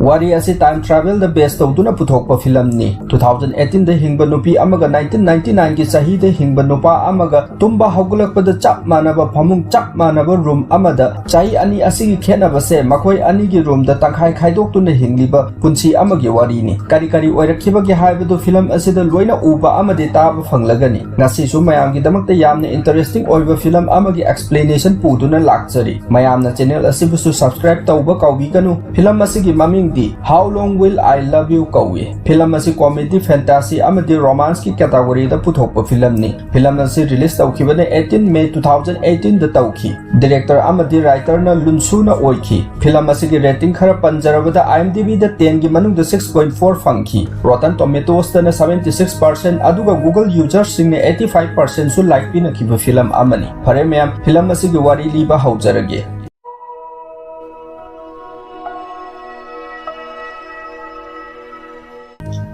Wari asi time travel the best tawduna puthokpa film ni 2018 da hingba nupi amaga 1999 ki sahi da hingba nupa amaga tumba hogulakpada chap manaba phamung chap manaba room amada chai ani asigi khenaba se makoi ani gi room da tangkhai khaidok tuna hingliba punchi amagi wari ni kari kari oirakhiba gi haibadu film asida loina uba amade taba phanglagani ngasi su mayam gi damakta yamna interesting oiba film amagi explanation puduna lakchari mayamna channel asibu su subscribe tawba kawbi kanu film asigi maming di How Long Will I Love You kawi film asi comedy fantasy amadi romance ki category da puthokpa film ni film asi release tawkhibane 18 May 2018 da tawkhi director amadi writer na lunsu na oikhi film asi gi rating khara panjarabada IMDb da 10 gi manung da 6.4 fangki Rotten Tomatoes da na 76% aduga Google users sing ne 85% su like pina khiba film amani phare mayam film asi gi wari liba haujarage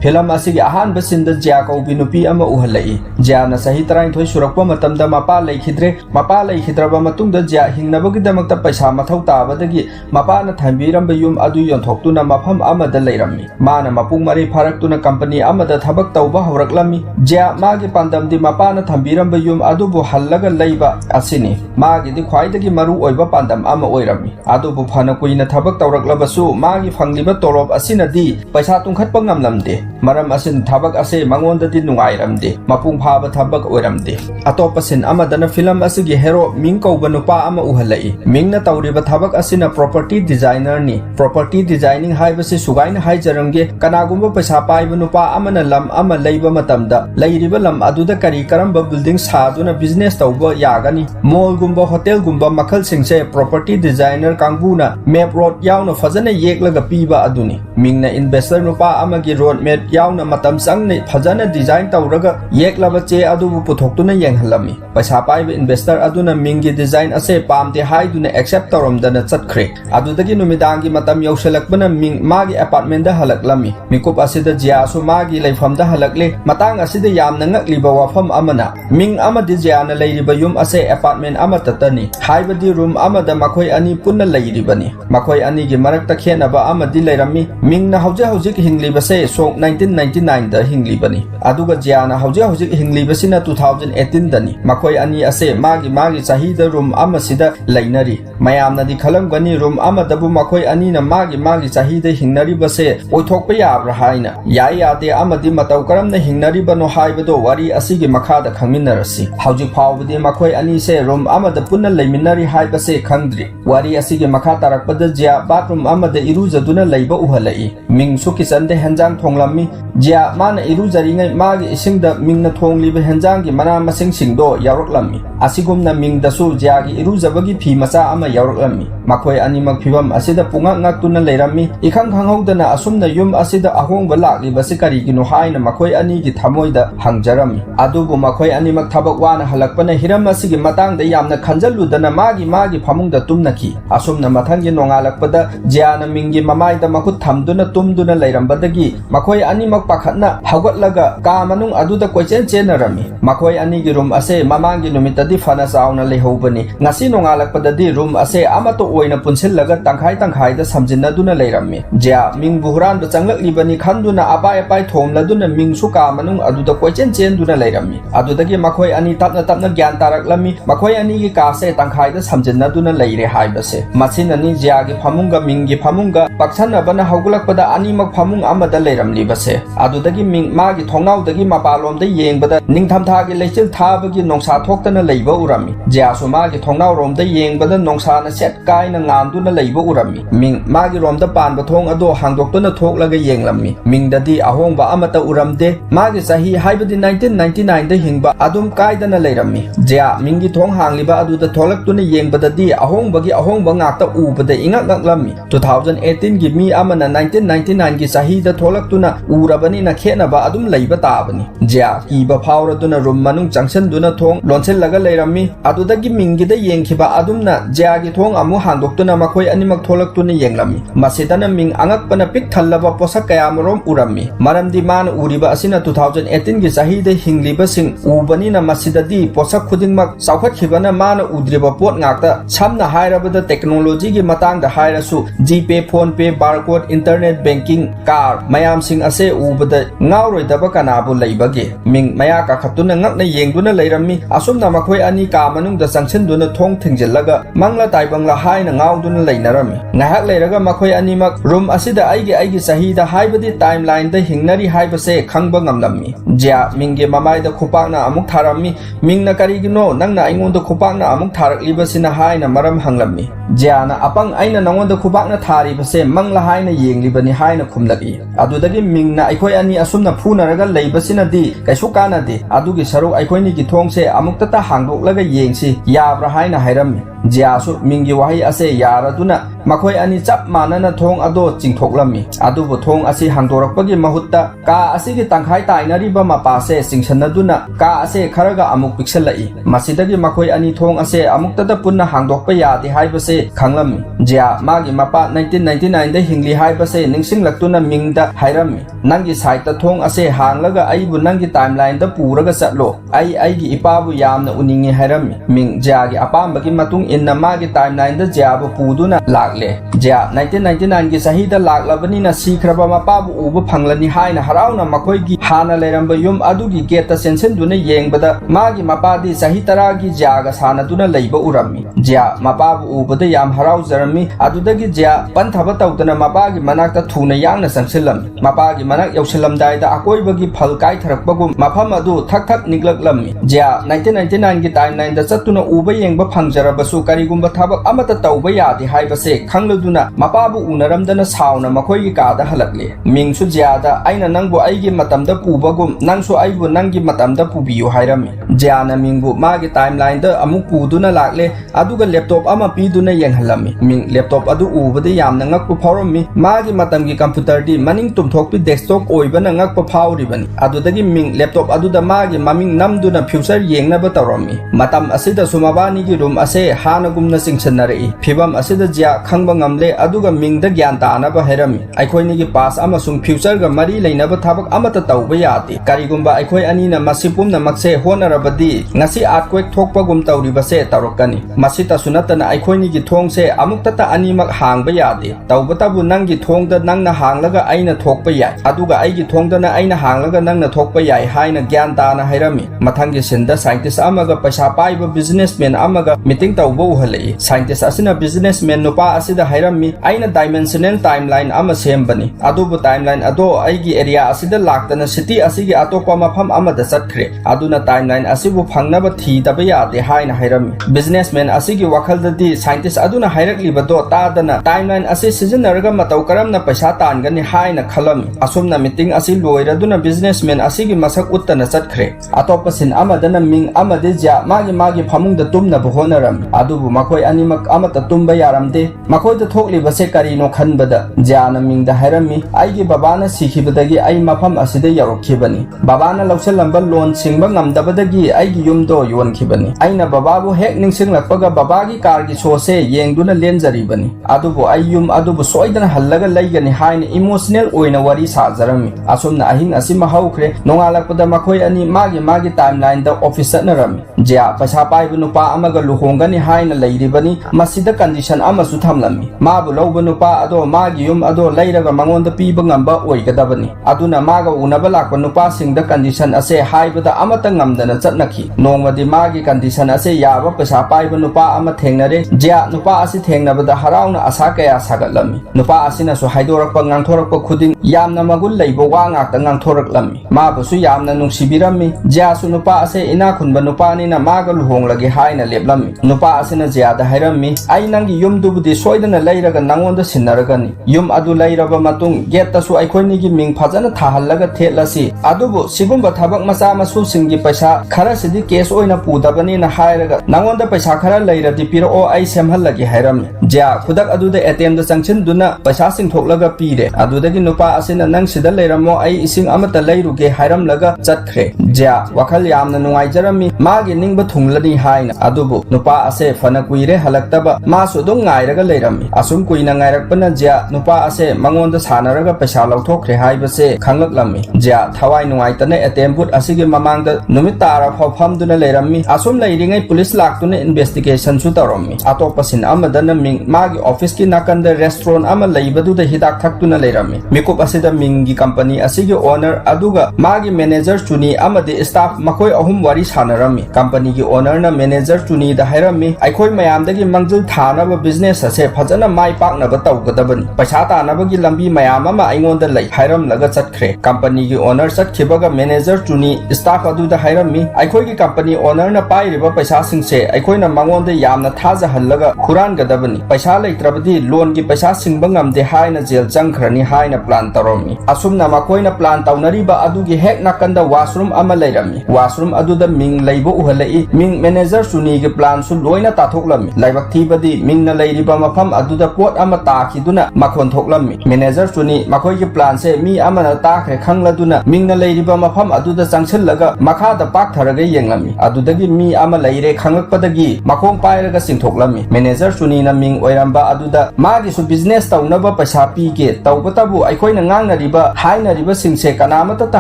film asigi ahan basinda jia kaubi nupi ama uhalai jia na sahi tarang thoi surakpa matamda mapa laikhidraba matungda jia hingnabagi damakta paisa mathau tabadagi mapa na thambiram yum adu yonthoktuna mafam amada leirammi mana mapung mari pharaktuna company amada thabak tauba horaklami jia magi pandamdi mapa na thambiram yum adu bu hallaga leiba asini magi di khwaidagi maru oiba pandam ama oirammi adu bu phana kuina thabak tawraklabasu magi phangliba torob asina di paisa tungkhatpa ngamlamde maram asin thabak ase mangonda di nungairamde mapung phaba thabak oiramde atopa sin amadana film asigi hero ming kauba nupa ama uhalai mingna tawriba thabak asina property designer ni property designing haibasi sugaina haijarange kanagumba paisa paiba nupa amana lam ama leiba matamda leiriba lam aduda kari karamba building saduna business tawba yagani mall gumba hotel gumba makhal singse property designer kanguna map road yauna fazana yeklaga piba aduni mingna investor nupa amagi road map yauna matam sangne fazana design tawraga yeklaba che adubu puthoktuna yenghalami paisa paiba investor aduna mingi design ase pamde haiduna accept tawramdana chatkhre adudagi numidangi matam yausalakbana ming magi apartment da halaklami mikup asida jiasu magi leifamda halakle matang asida yamna ngakliba wafam amana ming amadi jiana leiriba yum ase apartment amatatani haibadi room amada makhoi ani punna leiribani makhoi ani gi marakta khenaba amadi leirami mingna hauja hingliba se sok 1999 da hinglibani aduga jiana hauja hinglibasina 2018 dani makhoi ani ase magi chahi da room amasida leinari mayamna di khalamgani room amadabu makhoi ani na magi chahi da hingnari base oithokpa yabra haina yai yade amadi mataw karamna hingnari bano haibado wari asigi makhada khangminarasi hauji phawbudi makhoi ani se room amada punna leiminari haibase khangdri wari asigi makha tarakpada jia bathroom amada irujaduna leiba uhalai mingsu kisande hanjang thonglammi jia mana irujaringai magi isingda mingna thongliba hanjanggi mana masing singdo yaroklami asigumna mingdasu jiagi irujabagi phi macha ama yaroklami makhoi animak phibam asida punga ngaktuna leirami ikhang khanghaudana asumna yum asida ahongba lakliba sikari ginu haina makhoi ani gi thamoida hangjarami adubu makhoi animak thabak wana halakpana hiram asigi matangda yamna khanjaludana magi phamungda tumnaki asumna mathangi nongalakpada jiana mingi mamaida makut thamduna tumduna leirambadagi makhoi animak pakhatna haugatlaga ka manung aduda koichen chenarami makhoi ani gi room ase mamangi numitadi fana sauna lehobani ngasi nongalakpadadi room ase amato oina punsillaga tangkhai da samjinnaduna leirami jia ming buhran da changlaklibani khanduna apai thomladuna mingsu ka manung aduda koichen chenduna leirami adudagi makhoi ani tapna gyan taraklami makhoi ani gi ka se tangkhai da samjinnaduna leire haibase masinani jia gi phamunga mingi phamunga paksanabana haugulakpada animak phamung amada leiramlibase adudagi ming magi thongnawdagi mapalomda yengbada ningthamthagi leichil thabagi nongsa thoktana leiba urami jiasu magi thongnawromda yengbada nongsa na set kaina ngamduna leiba urami ming magi romda panba thong ado hangdoktuna thoklaga yenglammi mingdadi ahongba amata uramde magi sahi haibadi 1999 da hingba adum kaidana leirammi jia mingi thong hangliba aduda tholaktuna yengbadadi ahongba ngakta ubada ingak ngaklammi 2018 gi mi amana 1999 gi sahi da tholak tuna urabani na khenaba adum leiba tabani jia kiba phauraduna room manung changsanduna thong lonsellaga leirami adudagi mingida yengkhiba adumna jia gi thong amu handoktuna makhoi animak tholaktuna yenglami masidana ming angakpana pik thallaba posak kayamrom urami maramdi man uriba asina 2018 gi sahi de hingliba sing ubani na masidadi posak khudingmak saukhat khibana man udriba pot ngakta samna hairabada technology gi matang da hairasu gpay phone pay barcode internet banking car mayam sing ase ubada ngauroi daba kanabu leibage ming maya ka khatuna ngakna yengduna leirami asumna makhoi ani ka manung da sangsenduna thong thingjellaga mangla taibangla haina ngauduna leinarami ngahak leiraga makhoi ani mak room asida aigi sahi da haibadi timeline da hingnari haibase khangba ngamlammi jia mingge mamai da khupakna amuk tharami mingna karigino nangna aingon da khupakna amuk tharakliba sina haina maram hanglammi jia na apang aina nangon da khupakna thari base mangla haina yenglibani haina khumlagi adudagi mingna aikoi ani asumna phunaraga leibasina di kaisu kana di adugi saruk aikoi ni gi thongse amukta ta hangdoklaga yengsi yabra haina hairammi jia su mingi wahi ase yaraduna makhoi ani chap manana thong ado chingthoklammi adubu thong asi hangdorakpagi mahutta ka asigi tangkhai tainariba mapase singsanaduna ka ase kharaga amuk pikselai masidagi makhoi ani thong ase amukta da punna hangdokpa yadi haibase khanglammi jia magi mapa 1999 da hingli haibase ningsinglaktuna mingda hairammi nangi saita thong ase hanglaga aibu nangi timeline da puraga satlo aigi ipabu yamna uningi hairammi ming jia gi apambagi matung inna magi timeline da jia bu puduna lagle jia 1999 gi sahi da laglabani na sikhraba mapabu ubu phanglani haina harauna makhoi gi hana leramba yum adugi geta sensenduna yengbada magi mapadi sahi tara gi jia ga sanaduna leiba urammi jia mapabu ubada yam harau jarami adudagi jia panthaba tawdana mapagi manakta thuna yangna sangsilam mapagi manak yausilamdai da akoibagi phalkai tharakpagum mafam adu thak thak niglaklammi jia 1999 gi timeline da chatuna uba yengba phangjarabasu karigumba thabak amata tawba yadi haibase khangladuna mapabu unaramdana sauna makhoi gi kada halakle mingsu jia da aina nangbu aigi matamda pubagum nangsu aibu nangi matamda pubiyu hairami jia na mingbu magi timeline da amuk puduna lakle aduga laptop ama piduna yenghalami ming laptop adu ubada yamna ngakpu phawrami magi matamgi computer di maning tumthokpi desktop oibana ngakpa phawribani adudagi ming laptop aduda magi maming namduna future yengnaba tawrami matam asida sumabani gi room ase hanagumna singsanarei phibam asida jia khangba ngamle aduga mingda gyan tanaba hairami aikhoini gi past amasung future ga mari leinaba thabak amata tawba yati karigumba aikhoi ani na masipumna makse honarabadi ngasi earthquake thokpagum tawribase tawrakani masita sunatana aikhoini gi thongse amukta ta animak hangba yade tawbatabu nangi thongda nangna hanglaga aina thokpa yai aduga aigi thongdana aina hanglaga nangna thokpa yai haina gyan tana hairami mathangi sinda scientist amaga paisa paiba businessman amaga meeting tawba uhalai scientist asina businessman nupa asida hairami aina dimensional timeline ama sembani adubu timeline ado aigi area asida laktana city asigi atopa mafam amada satkre aduna timeline asibu phangnaba thidaba yade haina hairami businessman asigi wakaldadi scientist aduna hairakliba tadana timeline asi sizinaraga matau karamna paisa tangani haina khalami asumna meeting asi loiraduna businessman asigi masak uttana chatkre atopa sin amadana ming amade ja magi phamungda tumna bohonaram adubu makhoi animak amata tumba yaramde makhoi da thokliba se karino khanbada jana mingda hairami aigi babana sikhibadagi ai mafam asida yarokhibani babana lausalamba loan singba ngamdabadagi aigi yumdo yonkhibani aina bababu hek ningsinglakpaga babagi kargi sose yengduna lenjaribani adubu ayyum adubu soidana hallaga laigani haina emotional oina wari sajarami asumna ahin asima haukhre nongalakpada makhoi ani magi timeline da office narami jia paisa paibu nupa amaga luhongani haina leiribani masida condition amasu thamlami mabu lawba nupa ado magi yum ado leiraga mangonda piba ngamba oigadabani aduna maga unaba lakpa nupa singda condition ase haibada amata ngamdana chatnaki nongmadi magi condition ase yaba paisa paibu nupa ama thengnare jia nupa asi thengnabada harauna asa kaya sagatlami nupa asina su haidorakpa ngangthorakpa khuding yamna magul leiba wa ngakta ngangthoraklami mabusu yamna nungsibirami jia su nupa ase ina khunba nupa ni na maga luhonglagi haina leblami nupa asina jiada hairami ai nangi yum dubudi soidana leiraga nangonda sinnaragani yum adu leiraba matung gate tasu aikhoini gi ming phajana thahallaga thelasi adubu sigumba thabak macha masu singi paisa khara sidi case oina pudabani na hairaga nangonda paisa khara leiradi piro o ai semhallagi hairami ja khudak aduda ATM da changchin duna paisa sing thoklaga pire adudagi nupa asina nang sida leiramo ai ising amata leiruge hairam laga chatkre ja wakhal yamna nungai jarami magi ningba thunglani haina adubu nupa ase fana kuire halaktaba masu dum ngairaga leirami asum kuina ngairakpana ja nupa ase mangonda sanaraga paisa lauthokre haibase khanglaklammi ja thawai nungai tane ATM booth asigi mamangda numit tara phofam duna leirami asum leiringai police laktuna investigation su taromi atopasin amadana ming magi office ki nakanda restaurant ama leibadu da hidak thaktuna leirami mikup asida mingi company asigi owner aduga magi manager chuni amadi staff makoi ahum wari sanarami company ki owner na manager chuni da hairami aikhoi mayamdagi mangjil thanaba business ase phajana mai paknaba tawgadabani paisa tanabagi lambi mayam ama aingonda lei hairam laga chatkre company ki owner chatkhibaga manager chuni staff adu da hairami aikhoi ki company owner na pairiba paisa singse aikhoi na mangonda yamna thaja hallaga khuran gadabani paisa leitrabadi loan ki paisa singba ngamde haina jail changkhrani haina plan taromi asumna makoina plan taunariba adugi hek nakanda washroom ama leirami washroom aduda ming leibo uhalai ming manager chuni ki plan su loina tathoklami laibak thibadi mingna leiriba mafam aduda pot ama takhiduna makhon thoklammi manager chuni makoi ki plan se mi amana takhre khangladuna mingna leiriba mafam aduda changsillaga makha da pak tharaga yenglami adudagi mi ama leire khangakpadagi makhong pairaga singthoklammi manager chuni na ming oiramba aduda magi su business taunaba paisa pige taubatabu aikoina ngangnariba hainariba singse kanamata ta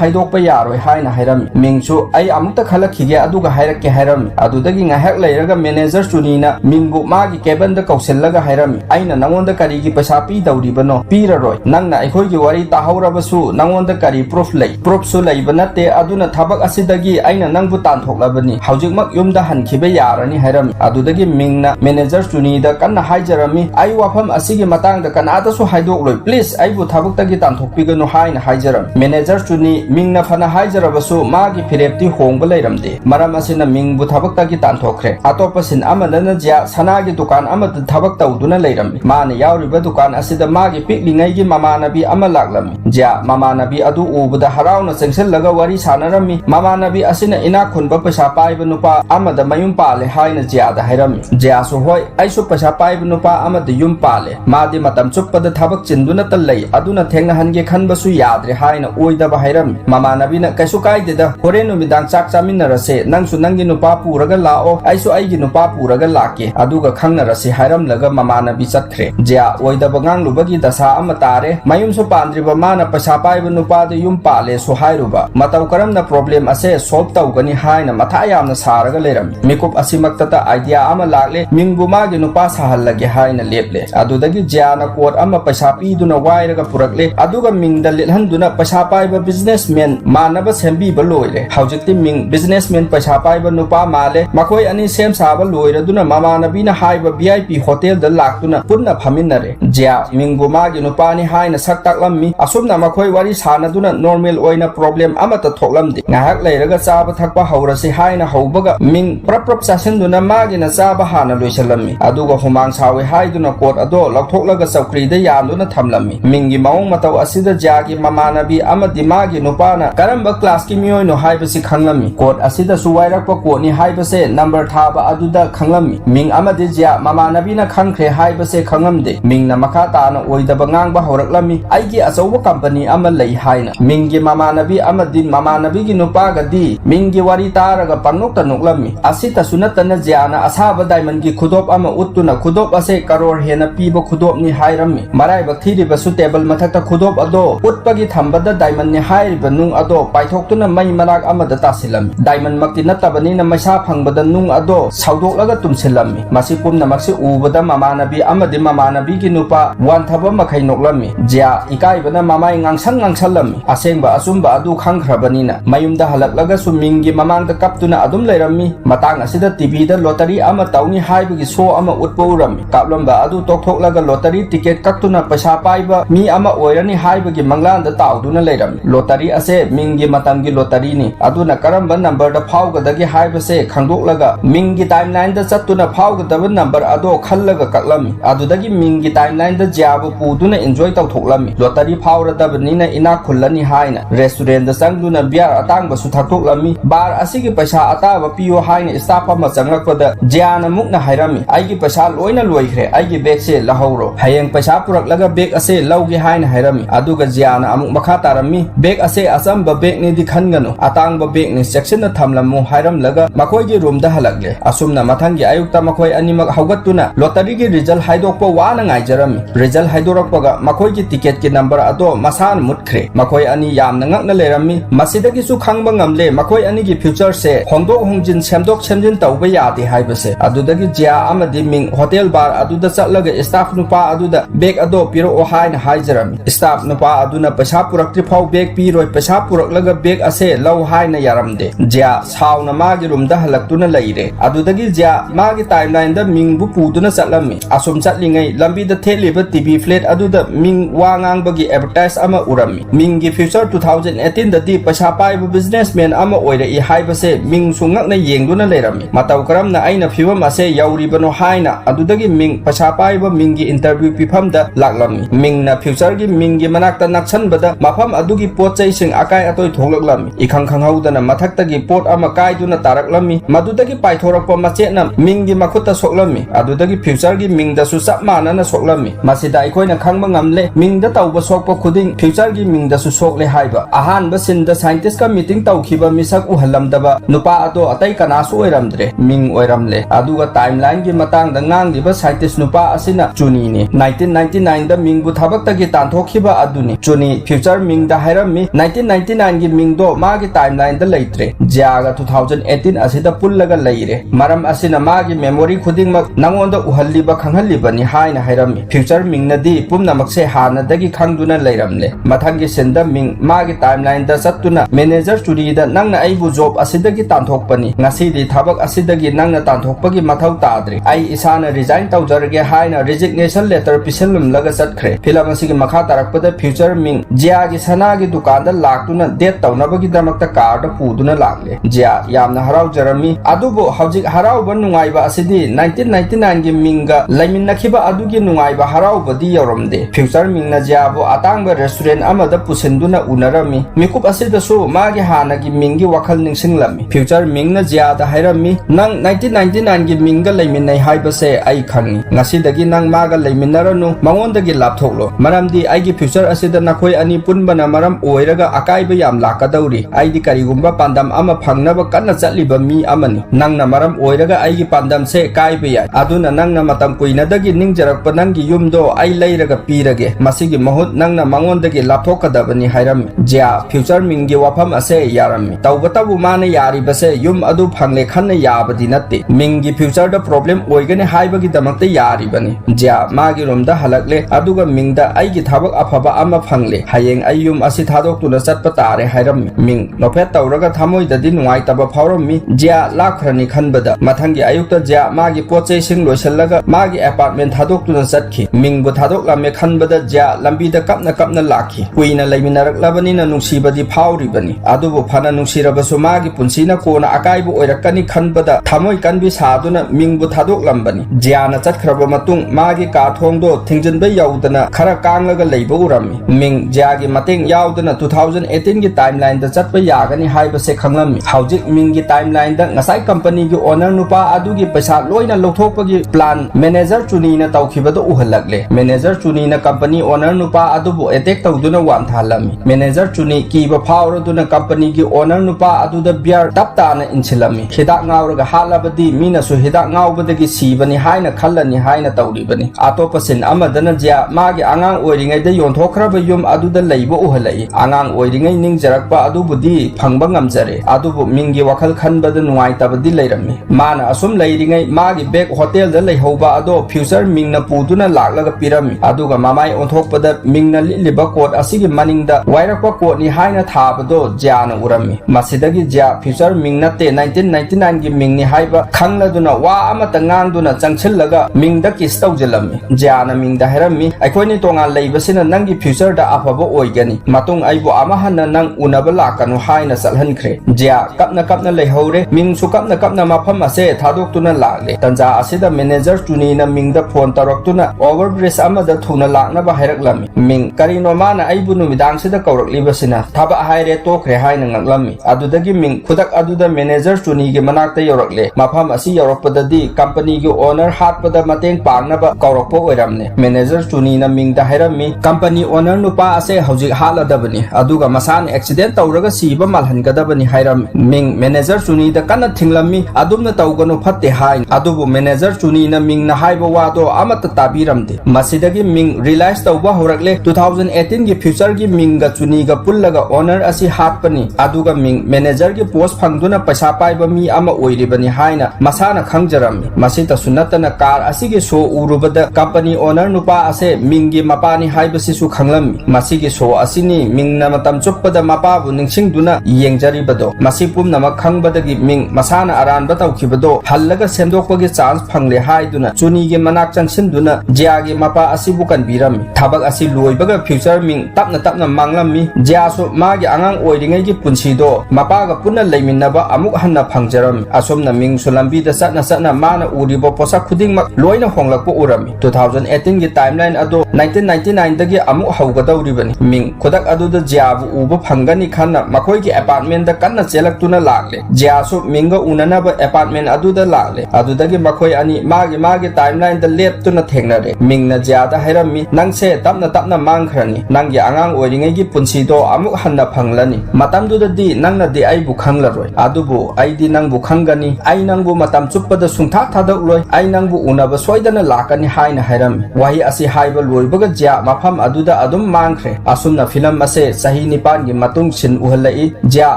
haidokpa yaroi haina hairami mingsu ai amukta khalakige aduga hairake hairami adudagi ngahak leiraga manager chuni na mingbu magi cabin da kausellaga hairami aina nangonda karigi paisa pi dauribano piraroi nangna aikoi gi wari tahaurabasu nangonda kari proof lei proof su leibanate aduna thabak asidagi aina nangbu tanthoklabani haujikmak yumda hankhiba yarani hairami adudagi mingna manager chuni da kanna haijarami ai wafam asigi matangda kanada su haidokloi please aibu thabaktagi tanthokpiganu haina haijaram manager chuni mingna fana haijarabasu magi firepti hongba leiramde maram asina mingbu thabaktagi tanthokre atopasin amadana ja sanagi dukan amada thabak tawduna leirammi mana yauriba dukan asida magi piklingai gi mamanabi ama laklami ja mamanabi adu ubada harauna chengsellaga wari sanarami mamanabi asina ina khunba paisa paiba nupa amada mayum pale haina ja da hairami ja su hoi aisu paisa paiba nupa amada yum pale madi matam chuppada thabak chinduna tallai aduna thengna hange khanbasu yadre haina oidaba hairami mamanabi na kaisu kaideda horen numidang chak chaminarase nangsu nangi nupa puraga lao aisu aigi nupa puraga lake aduga khangnarase hairamlaga mamanabi chatkre ja oidaba nganglubagi dasa ama tare mayum su pandriba mana paisa paiba nupa de yum pale su hairuba mataw karamna problem ase solve tawgani haina matha yamna saraga lerami mikup asimaktata idea ama lakle mingbu magi nupa sahallage haina leple adudagi jana court ama paisa piduna wairaga purakle aduga mingda lelhanduna paisa paiba businessman manaba sembi ba loire haujikti ming businessman paisa paiba nupa male makoi ani sem saba loiraduna mamanabi na haiba VIP hotel da laktuna punna phaminare ja mingbu magi nupani haina saktaklammi asumna makoi wari sanaduna normal oina problem amata thoklamdi ngahak leiraga chaba thakpa haurasi haina haubaga ming prap sasinduna magi na chaba hana loisalammi aduga humang sawe haiduna court ado lakthoklaga chawkri da yanduna thamlammi mingi maung mataw asida jagi mamanabi amadi magi nupana karamba class ki mioi no haibasi khanglammi court asida suwairakpa court ni haibase number thaba aduda khanglammi ming amadi ja mamanabi na khangkhre haibase khangamde mingna makha tana oidaba ngangba horaklammi aigi achauba company ama lei haina mingi mamanabi amadi mamanabi gi nupaga di mingi wari taraga pangnokta noklammi asita sunatana jana asaba diamond gi khudop ama uttuna khudop ase karor hena piba khudop ni hairammi marai bakthiri basu table mathakta khudop ado utpagi thambada diamond ni hairiba nung ado paithoktuna mai manak amada tasilam diamond makti natabani na maisa phangbada nung ado saudoklaga tumsilammi masi pumna maksi ubada mamanabi amadi mamanabi gi nupa wan thaba makhai noklammi ja ikai bana mamai ngangsallammi asengba asumba adu khangkhrabanina mayumda halaklaga su mingi mamangda kaptuna adum leirammi matang asida TV da lottery ama tauni haibagi show ama utpaurammi kaplamba adu tokthoklaga lottery ticket kaktuna paisa paiba mi ama oirani haibagi manglanda tauduna leirammi lottery ase mingi matamgi lottery ni aduna karamba number da phaugadagi haibase khangdoklaga mingi timeline da चत्तुना फाउगदब number अदो खल्लगा कक्लमी अदुदगी मिंगी timeline द जियाबु पुदुना एंजॉय तौथोक्लमी लॉटरी फाउरदबनिना इना खुल्लनी हाइना रेस्टोरेंट द संगदुना बियर अतांगबसु थाक्थोक्लमी बार असिगी पैसा अताब पियो हाइना स्टाफ अमा चंगलकपदा जियाना मुकना हाइरामी आइगी पैसा लोइना लोइख्रे आइगी बैग से लहौरो हयेंग पैसा पुरकलगा बैग असे लौगे हाइना हाइरामी अदुगा जियाना अमुक मखा तारमी बैग असे असंब बैग नि दिखनगनु अतांग बैग नि सेक्शन थमलमु हाइरमलगा मखोइगी रूम दा हलगले असुमना मथंगी आयुक्ता मखोइ अनिमक हौगतुना लॉटरी की रिजल्ट हाइदोकपा वाना ngaijरमी रिजल्ट हाइदोरकपगा मखोइगी टिकेट की नंबर अदो मसान मुतख्रे मखोइ अनि यामना ngakna लेरमी मसिदगी सु खंगबा ngamle मखोइ अनि की फ्यूचर से होंदोक होंजिन सेमदोक सेमजिन तौबा यादे हाइबसे अदुदगी जिया अमदि मिंग होटल बार अदुदा चलगा स्टाफ नुपा अदुदा बैग अदो पिरो हाइना हाइजरमी स्टाफ नुपा अदुना पैसा पुरक्ति फाउ बैग पिरोय पैसा पुरकलगा बैग असे लौ हाइना यारमदे जिया साउना मागी रूम दा हलक्तुना लैरे अदुदगी जिया मागी टाइमलाइन दा मिंगबु पुदुना चलमी असुम चटलिङै लंबी द थेलिबा टीवी फ्लैट अदुदा मिंग वांगांगबगी एडवर्टाइज अमा उरमी मिंगी फ्यूचर 2018 ददी पैसा पाइबा बिजनेसमैन अमा ओइरे हाइबसे मिंग सुंगकना येंगदुना लेरमी मतौ करमना आइना फिवम असे यौरिबनो हाइना अदुदगी मिंग पैसा पाइबा मिंगी इंटरव्यू पिफम दा लाक्लमी मिंगना फ्यूचर की मिंगी मनाक्ता नक्सनबदा मफम अदुगी पोतचैसिंग अकाय अतोय थोलक्लमी इखंग खंगहौदना मथक्तगी पोट अमा कायदुना तारक्लमी मदुदगी पाइथोरकपा मचेना मिंगी मखुत्ता सोक्लमी अदुदगी फ्यूचर की मिंगदसु चप मानना सोक्लमी मसिदा अखोइना खंगबा ngamle मिंगदा तौबा सोकपा खुदिंग फ्यूचर की मिंगदसु सोकले हाइबा अहानबा सिंदा साइंटिस्ट का मीटिंग तौखिबा मिसक उहलमदबा नुपा अदो अतै कनासु ओइरमद्रे मिंग ओइरमले अदुगा टाइमलाइन की मतांगदा ngangliba साइंटिस्ट नुपा असिना चुनी ने 1999 दा मिंगबु थाबक्तगी तांथोखिबा अदुनी चुनी फ्यूचर मिंगदा हाइरमी 1999 की मिंगदो मागी टाइमलाइन दा लैत्रे जियागा 2018 असिदा पुल्लगा लैरे मरम असिना मागी मेमोरी खुदिंगमक नंगोंदा उहल्लिबा खंगहल्लिबनी हाइना हाइरमी फ्यूचर मिंगनदी पुमनमकसे हानदगी खंगदुना लैरमले मथंगी सिंदा मिंग मागी टाइमलाइन दा चत्तुना मैनेजर चुरीदा नंगना आइबु जॉब असिदगी तांथोकपनी ngасidi थाबक असिदगी नंगना तांथोकपगी मथौ ताद्रे आई इसाना रिजाइन तौजरगे हाइना रेजिग्नेशन लेटर पिसलमलगा चटख्रे फिल्म असिगी मखा तारकपदा फ्यूचर मिंग जियागी सनागी दुकानदा लाक्तुना डेट तौनबगी दमकता कार्ड पुदुना लाक्ले जिया यामना हराव जरमी अदुबो हौजिक हरावबा नुंगाइबा असिदी 1999 गी मिंगा लैमिन्नखिबा अदुगी नुंगाइबा हरावबदी यौरमदे फ्यूचर मिंगना जियाबो अतांगबा रेस्टोरेंट अमदा पुसिंदुना उनरमी मिकुप असिदसु मागी हानागी मिंगी वखल निंगसिंगलमी फ्यूचर मिंगना जियादा हाइरमी नंग 1999 गी मिंगा लैमिन्नै हाइबसे आई खंगी ngasiदगी नंग मागा लैमिन्नरनु मंगोंदगी लापथोकलो मरमदी आइगी फ्यूचर असिदा नखोय अनि पुनबना मरम ओइरगा अकाइबा याम लाकदौरी आइदी करिगुंबा पांदम अमा फंगनबा कन्ना चटलिबा मी अमनी नंगना मरम ओइरगा आइगी पांदम से काइबा याय अदुना नंगना मतम कुइनदगी निंगजरकपा नंगी युमदो आई लैरगा पीरगे मसिगी महुत नंगना मंगोंदगी लापथोकदबनी हाइरमी जिया फ्यूचर मिंगी वाफम असे यारमी तौबतबु माने यारिबसे युम अदु फंगले खन्ना याबदी नत्ते मिंगी फ्यूचर द प्रॉब्लम ओइगने हाइबगी दमकते यारिबनी जिया मागी रोमदा हलकले अदुगा मिंगदा आइगी थाबक अफबा अमा फंगले हयेंग अयुम असि थादोक्तुना चटपा तारे हाइरमी मिंग नोफेट तौरगा थामोइददी नुंगाइतबा फावरमी जिया लाखरनी खनबदा मथंगी अयुक्ता जिया मागी पोचैसिंग लोइसलगा मागी अपार्टमेंट थादोक्तुना चटखि मिंगबु थादोक्लामे खनबदा जिया लंबीदा कपना कपना लाखि कुइना लैमिनरक्लबनिना नुंसीबदी फावरिबनी अदुबु फना नुंसीरबसु मागी पुंसीना कोना अकाइबु ओइरकनी खनबदा थामोइ कनबि सादुना मिंगबु थादोक्लंबनी जियाना चटखरबा मतुंग मागी काथोंदो थिंजनबा याउदना खरा कांगलगा लैबा उरमी मिंग जियागी मतेंग याउदना 2018 की टाइमलाइन दा चटपा यागनी हाइबसे खंगलमी हौजिक मिंगी टाइमलाइन दा ngasai कंपनी की ओनर नुपा अदुगी पैसा लोइना लौथोकपगी प्लान मैनेजर चुनीना तौखिबदो उहलकले मैनेजर चुनीना कंपनी ओनर नुपा अदुबु अटैक तौदुना वामथालमी मैनेजर चुनी कीबा फावरदुना कंपनी की ओनर नुपा अदुदा बियर तपताना इंसिलमी हिदाक ngaurगा हालाबदी मीनासु हिदाक ngaubadagi सीबनी हाइना खल्लनी हाइना तौरिबनी आतोपसिन अमदना जिया मागी आंगांग ओइरिङैदा योंथोखरबा युम अदुदा लैबा उहलै आंगांग ओइरिङै निंगजरकपा अदुबुदी फंगबा ngamjare अदुबु मिंगी वखल खनबदा नुंगाइतबदी लैरमी माना असुम लैरिङै मागी बेक होटल दा लैहौबा अदो फ्यूचर मिंगना पुदुना लाक्लगा पिरमी अदुगा ममाई ओंथोकपदा मिंगना लिलिबा कोड असिगी मनिंगदा वाइरकपा कोडनी हाइना थाबदो जियाना उरमी मसिदगी जिया फ्यूचर मिंगनते 1999 की मिंगनी हाइबा खंगलदुना वा अमता nganगदुना चंगछिलगा मिंगदा किस तौजिलमी जियाना मिंगदा हाइरमी अखोइनि तोंगान लैबसिना नंगी फ्यूचर दा अफबा ओइगनी मतुंग आइबो अमहन्ना नंग उनबा लाकनु हाइना चलहनख्रे जिया कपना कपना लैहौरे मिंगसु कपना कपना मफम असे थादो थादोक्तुना लाले तंजा असिदा मैनेजर चुनी ना मिंगदा फोन तौरक्तुना ओवरब्रिज अमदा थुना लाकनबा हायरक्लमी मिंग करिनो माना अइबु नुमिदांग सिदा कौरक्लिबसिना थाबा हायरे तोखरे हायना ngaklammi adudagi ming khudak aduda manager chuni ge manakta yorakle mafam asi yorakpadadi company ge owner hatpada mateng pangnaba kaurakpo oiramne manager chuni na ming da hairammi company owner nupa ase hojik haladabani aduga masan accident tawraga siba malhangadabani hairam ming manager chuni da kana thinglammi adumna tawganu phatte hain adubu manager chuni na ming na haiba wado amata tabiramde masidagi ming realize tawba horakle 2018 ge future ge ming ga chuni ga pullaga owner asi hatpani aduga ming manager ge post phangduna paisa paiba mi ama oiribani haina masana khangjarami masita sunatana car asige so urubada company owner nupa ase ming ge mapani haibasi su khanglam masige so asini ming na matam chuppada mapa bu ningsingduna yengjari-bado masi pumnama khangbadagi ming masana aran batau khibado hallaga sendokpagi chance phangle haiduna chuni ge manak changsinduna jia ge mapa asibu kan birami thabak asi loibaga future ming tapna manglammi jia so magi angang oiringai ge punsido mapa ga punna leiminaba amuk hanna phangjarami asomna ming sulambi da satna mana uribo posa khudingmak loina honglakpo urami 2018 ge timeline ado 1999 dagi amuk haugadawribani ming khodak adu da jiabu uba phangani khanna makoi ge apartment da kanna chelaktuna lakle jiasu minga unanaba apartment adu da lakle adu dagi makoi ani magi timeline da leptuna thengnare mingna jiada hairami nangse tapna mangkhrani nanggi angang oiringai gi punsido amuk hanna phanglani matamdu da di nangna di ai bu khanglaroi adubu ai di nang bu khangani ai nang bu matam chuppada sungtha thadakloi ai nang bu unaba soidana lakani haina hairami wahi asi haiba loibaga jia mafam aduda adum mangkhre asumna film ase sahi nipan gi matung sin uhalai jia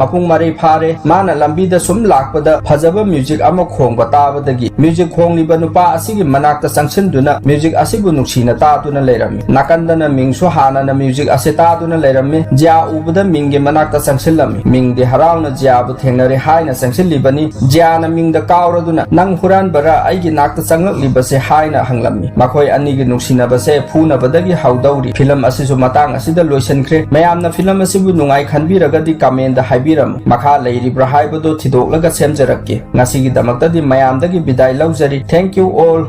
mapung mari phare mana lambi da sum lakpada phajaba music ama khongba tabadagi music khongliba nupa asigi manakta sangsin-duna music asibu nuksina tatuna leirami nakandana mingsu hana na music ase tatuna leirami jia ubada mingge manakta sangsilami mingde harauna jia bu thengnare haina sangsilibani jia na mingda kauraduna nang huran bara aigi nakta changaklibase haina hanglami makhoi ani gi nuksina base phuna badagi haudawri film asisu matang asida loisankhre mayamna film asibu nungai khanbiragadi comment da haibiram makha leiribra haibado thidoklaga semjarakke ngasi gi damakta di mayam dagi bidai laujari thank you all